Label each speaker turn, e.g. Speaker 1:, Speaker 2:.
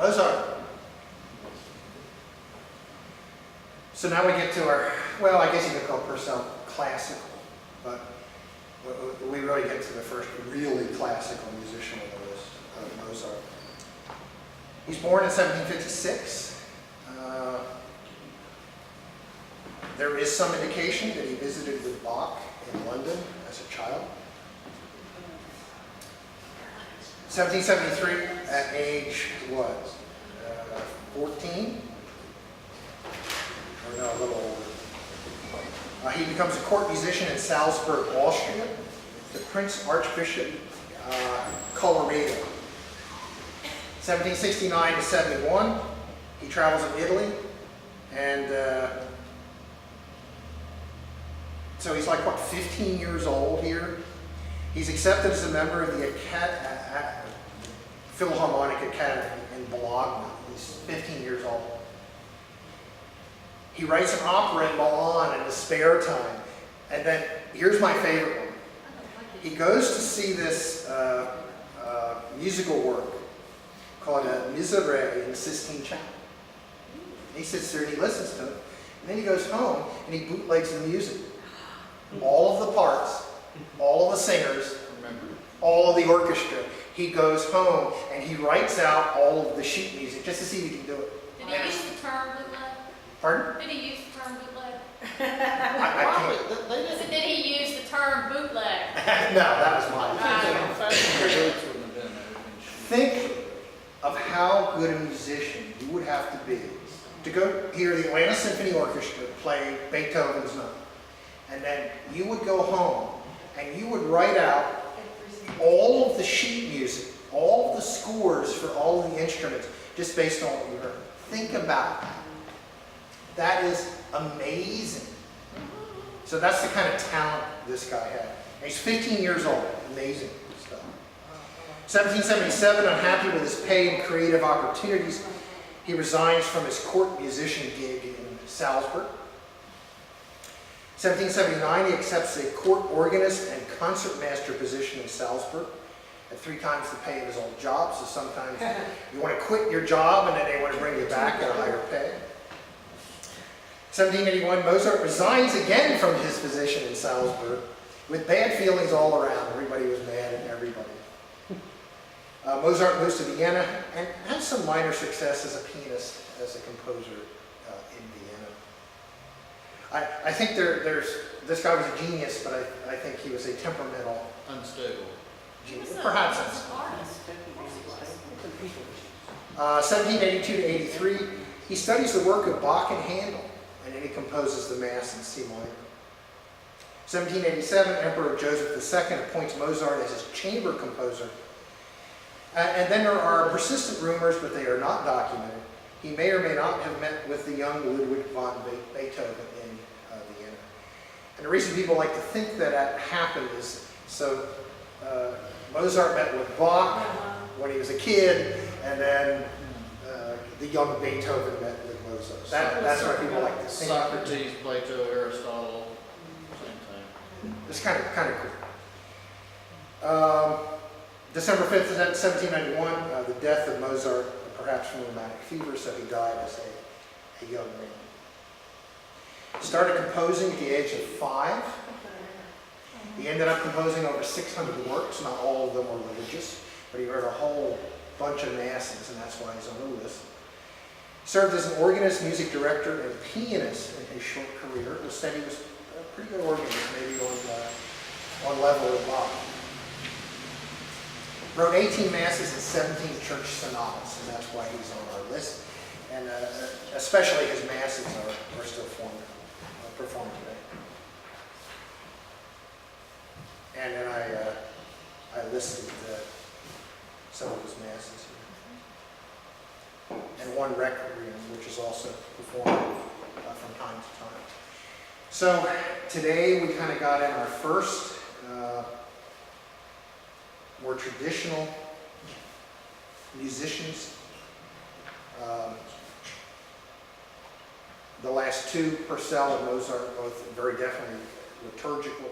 Speaker 1: Mozart. So now we get to our, well, I guess you could call Purcell classical, but we really get to the first really classical musician on the list, Mozart. He's born in 1756. There is some indication that he visited with Bach in London as a child. 1773, at age, what, 14? Or no, a little older. He becomes a court musician in Salzburg, Austria, the Prince Archbishop Colloredo. 1769 to 71, he travels in Italy, and so he's like, what, 15 years old here? He's accepted as a member of the Philharmonic Academy in Bologna. He's 15 years old. He writes an opera in Milan in his spare time. And then, here's my favorite one. He goes to see this musical work called Miserere in the Sistine Chapel. He sits there and he listens to it. And then he goes home and he bootlegs the music. All of the parts, all of the singers, all of the orchestra. He goes home and he writes out all of the sheet music just to see if he can do it.
Speaker 2: Did he use the term bootleg?
Speaker 1: Pardon?
Speaker 2: Did he use the term bootleg?
Speaker 1: I
Speaker 2: Did he use the term bootleg?
Speaker 1: no, that was mine. Think of how good a musician you would have to be to go hear the Atlanta Symphony Orchestra play Beethoven's Ninth. And then you would go home and you would write out all of the sheet music, all of the scores for all of the instruments, just based on what you heard. Think about that. That is amazing. So that's the kind of talent this guy had. And he's 15 years old. Amazing stuff. 1777, unhappy with his pay and creative opportunities, he resigns from his court musician gig in Salzburg. 1779, he accepts a court organist and concertmaster position in Salzburg at 3 times the pay of his old job. So sometimes you want to quit your job and then they want to bring you back at a higher pay. 1781, Mozart resigns again from his position in Salzburg with bad feelings all around. Everybody was mad at everybody. Mozart moves to Vienna and has some minor success as a pianist, as a composer in Vienna. I think this guy was a genius, but I think he was a temperamental,
Speaker 3: unstable
Speaker 1: genius. Perhaps unstable. 1782 to 83, he studies the work of Bach and Handel, and then he composes the Mass in C minor. 1787, Emperor Joseph II appoints Mozart as his chamber composer. And then there are persistent rumors, but they are not documented. He may or may not have met with the young Ludwig van Beethoven in Vienna. And the reason people like to think that happened is, so Mozart met with Bach when he was a kid, and then the young Beethoven met with Mozart. That's why people like to think.
Speaker 3: Socrates, Plato, Aristotle, same thing.
Speaker 1: It's kind of cool. December 5th, 1791, the death of Mozart, perhaps from rheumatic fever, so he died as a young man. Started composing at the age of 5. He ended up composing over 600 works. Not all of them were religious, but he wrote a whole bunch of masses, and that's why he's on the list. Served as an organist, music director, and pianist in his short career. It was said he was a pretty good organist, maybe on level with Bach. Wrote 18 masses and 17 church sonatas, and that's why he's on our list. And especially his masses are still performed today. And then I listed some of his masses here. And one requiem, which is also performed from time to time. So today we kind of got in our first more traditional musicians. The last two, Purcell and Mozart, both very definitely liturgical